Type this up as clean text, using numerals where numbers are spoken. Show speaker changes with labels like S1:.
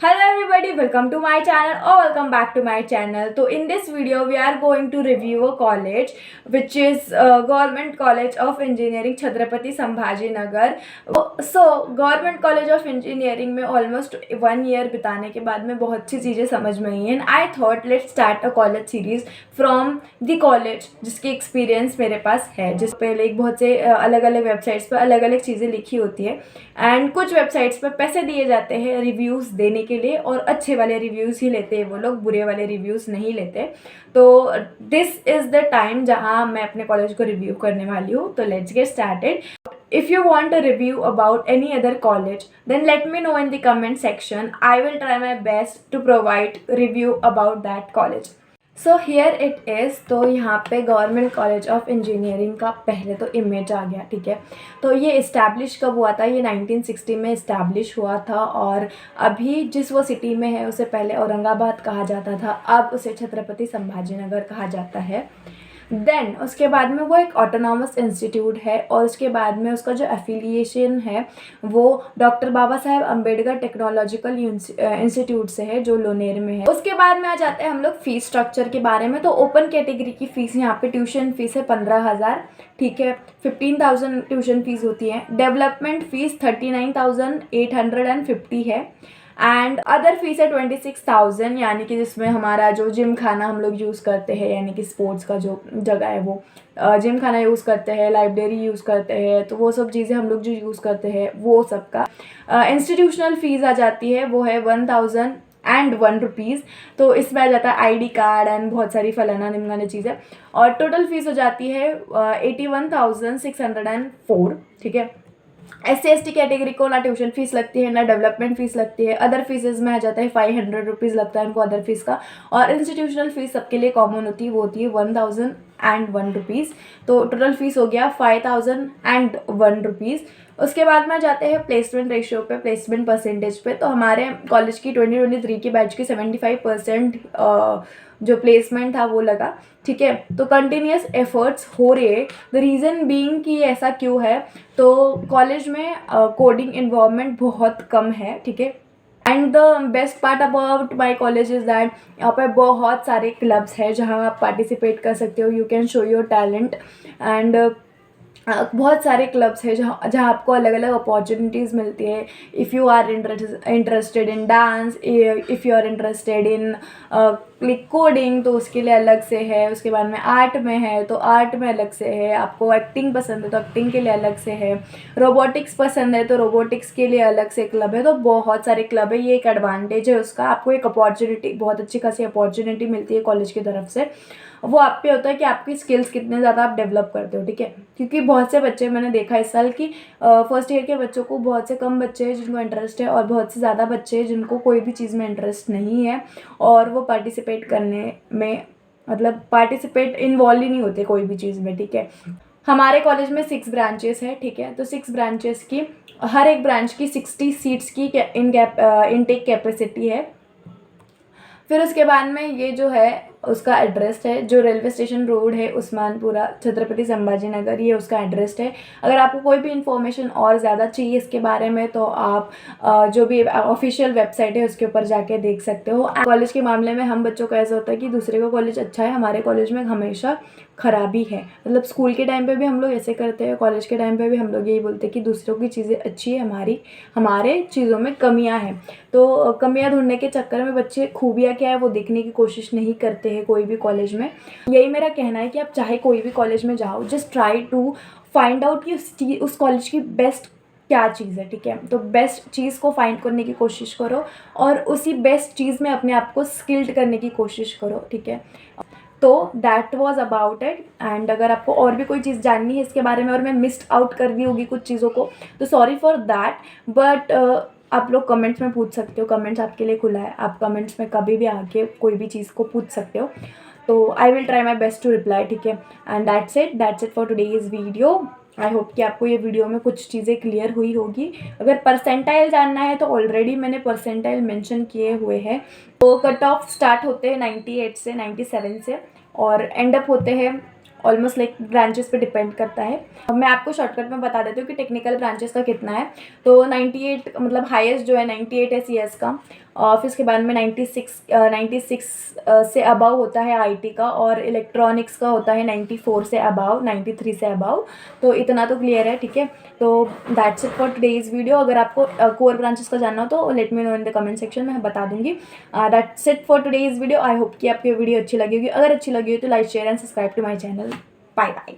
S1: Hello everybody, welcome to my channel or welcome back to my channel. So in this video we are going to review a college which is Government College of Engineering Chhatrapati Sambhaji Nagar. So Government College of Engineering में almost 1 year बिताने के बाद में बहुत सी चीज़ें समझ में आई हैं. I thought let's start a college series from the college जिसकी एक्सपीरियंस मेरे पास है, जिस पे लाइक बहुत से अलग अलग वेबसाइट्स पर अलग अलग चीज़ें लिखी होती है एंड कुछ वेबसाइट्स पर पैसे दिए जाते हैं रिव्यूज़ देने के लिए और अच्छे वाले रिव्यूज़ ही लेते हैं वो लोग, बुरे वाले रिव्यूज़ नहीं लेते. तो दिस इज़ द टाइम जहाँ मैं अपने कॉलेज को रिव्यू करने वाली हूँ. तो let's get started. If you want a review about any other college, then let me know in the comment section. I will try my best to provide review about that college. So here it is. तो यहाँ पे government college of engineering का पहले तो image आ गया. ठीक है, तो ये इस्टेब्लिश कब हुआ था? ये 1960 में इस्टेब्लिश हुआ था और अभी जिस वो सिटी में है उसे पहले औरंगाबाद कहा जाता था, अब उसे छत्रपति संभाजी नगर कहा जाता है. देन उसके बाद में वो एक ऑटोनॉमस इंस्टीट्यूट है और उसके बाद में उसका जो एफिलिएशन है वो doctor Baba Saheb Ambedkar technological institute से है जो लोनेर में है. उसके बाद में आ जाते हैं हम लोग फीस स्ट्रक्चर के बारे में. तो ओपन कैटेगरी की फ़ीस यहाँ पे ट्यूशन फीस है 15,000. ठीक है, 15,000 ट्यूशन फीस होती है. डेवलपमेंट फ़ीस 39,850 है एंड अदर फीस है 26,000, यानी कि जिसमें हमारा जो जिम खाना हम लोग यूज़ करते हैं, यानी कि स्पोर्ट्स का जो जगह है वो जिम खाना यूज़ करते हैं, लाइब्रेरी यूज़ करते हैं, तो वो सब चीज़ें हम लोग जो यूज़ करते हैं वो सब का. इंस्टीट्यूशनल फ़ीस आ जाती है, वो है 1,001 रुपीज़. तो इसमें आ जाता है ID कार्ड एंड बहुत सारी फलाना निमगाने चीज़ें. और टोटल फीस हो जाती है 81,604. ठीक है, SC/ST कैटेगरी को ना ट्यूशन फीस लगती है ना डेवलपमेंट फीस लगती है. अदर फीसेज में आ जाता है 500 रुपीज़ लगता है उनको अदर फीस का. और इंस्टीट्यूशनल फीस सबके लिए कॉमन होती है, वो होती है 1,001 रुपीज़. तो टोटल फीस हो गया 5,001 रुपीज़. उसके बाद में जाते हैं प्लेसमेंट रेशियो पे, प्लेसमेंट परसेंटेज पे. तो हमारे कॉलेज की 2023 की बैच की 75% जो प्लेसमेंट था वो लगा. ठीक है, तो कंटिन्यूस एफर्ट्स हो रहे. द रीज़न बीइंग कि ऐसा क्यों है, तो कॉलेज में कोडिंग इन्वॉल्वमेंट बहुत कम है. ठीक है, and the best part about my college is that यहाँ पर बहुत सारे क्लब्स हैं जहाँ आप पार्टिसिपेट कर सकते हो. You can show your talent and बहुत सारे क्लब्स हैं जहाँ जहाँ आपको अलग अलग अपॉर्चुनिटीज़ मिलती है. If you are interested in dance, if you are interested in coding तो उसके लिए अलग से है. उसके बाद में आर्ट में है तो आर्ट में अलग से है. आपको एक्टिंग पसंद है तो एक्टिंग के लिए अलग से है. रोबोटिक्स पसंद है तो रोबोटिक्स के लिए अलग से क्लब है. तो बहुत सारे क्लब है. ये एक एडवांटेज है उसका. आपको एक अपॉर्चुनिटी, बहुत अच्छी खासी अपॉर्चुनिटी मिलती है कॉलेज की तरफ से. वो आप पे होता है कि आपकी स्किल्स कितने ज़्यादा आप डेवलप करते हो. ठीक है, क्योंकि बहुत से बच्चे मैंने देखा इस साल की फर्स्ट ईयर के बच्चों को बहुत से कम बच्चे हैं जिनको इंटरेस्ट है और बहुत से ज़्यादा बच्चे हैं जिनको कोई भी चीज़ में इंटरेस्ट नहीं है और वो पार्टिसिपेट करने में, मतलब पार्टिसिपेट इन्वॉल्व ही नहीं होते कोई भी चीज़ में. ठीक है, हमारे कॉलेज में 6 ब्रांचेस है. ठीक है, तो 6 ब्रांचेस की हर एक ब्रांच की 60 सीट्स की इनटेक कैपेसिटी है. फिर उसके बाद में ये जो है उसका एड्रेस है, जो रेलवे स्टेशन रोड है उस्मानपुरा छत्रपति संभाजी नगर, ये उसका एड्रेस है. अगर आपको कोई भी इन्फॉर्मेशन और ज़्यादा चाहिए इसके बारे में तो आप जो भी ऑफिशियल वेबसाइट है उसके ऊपर जाके देख सकते हो. कॉलेज के मामले में हम बच्चों का ऐसा होता है कि दूसरे का कॉलेज अच्छा है, हमारे कॉलेज में हमेशा खराबी है. मतलब स्कूल के टाइम पे भी हम लोग ऐसे करते हैं, कॉलेज के टाइम पे भी हम लोग यही बोलते हैं कि दूसरों की चीज़ें अच्छी है, हमारे चीज़ों में कमियां हैं. तो कमियां ढूंढने के चक्कर में बच्चे खूबियाँ क्या है वो देखने की कोशिश नहीं करते हैं कोई भी कॉलेज में. यही मेरा कहना है कि आप चाहे कोई भी कॉलेज में जाओ, just try to find out कि उस कॉलेज की बेस्ट क्या चीज़ है. ठीक है, तो बेस्ट चीज़ को फाइंड करने की कोशिश करो और उसी बेस्ट चीज़ में अपने आप को स्किल्ड करने की कोशिश करो. ठीक है, तो that was about it. And अगर आपको और भी कोई चीज़ जाननी है इसके बारे में और मैं मिस्ड आउट कर दी होगी कुछ चीज़ों को तो सॉरी फॉर दैट. बट आप लोग कमेंट्स में पूछ सकते हो, कमेंट्स आपके लिए खुला है. आप कमेंट्स में कभी भी आके कोई भी चीज़ को पूछ सकते हो. तो I will try my best to reply. ठीक है, and that's it for today's video. I hope कि आपको ये वीडियो में कुछ चीज़ें क्लियर हुई होगी. अगर परसेंटाइल जानना है तो ऑलरेडी मैंने परसेंटाइल मेंशन किए हुए हैं. तो कट ऑफ स्टार्ट होते हैं 98 से 97 से और एंड अप होते हैं ऑलमोस्ट लाइक ब्रांचेस पे डिपेंड करता है। अब मैं आपको शॉर्टकट में बता देती हूँ कि टेक्निकल ब्रांचेस का कितना है। तो 98 मतलब हाईएस्ट जो है 98 है CS का, और फिर उसके बाद में 96 से अबव होता है IT का, और इलेक्ट्रॉनिक्स का होता है 94 से अबव, 93 से अबव। तो इतना तो क्लियर है, ठीक है। तो that's it for today's video. अगर आपको कोर ब्रांचेस का जानना हो तो let me know in the comment section, मैं बता दूंगी। That's it for today's video. I hope कि आपकी वीडियो अच्छी लगी होगी। अगर अच्छी लगी हो तो like share and subscribe to my channel. Bye bye.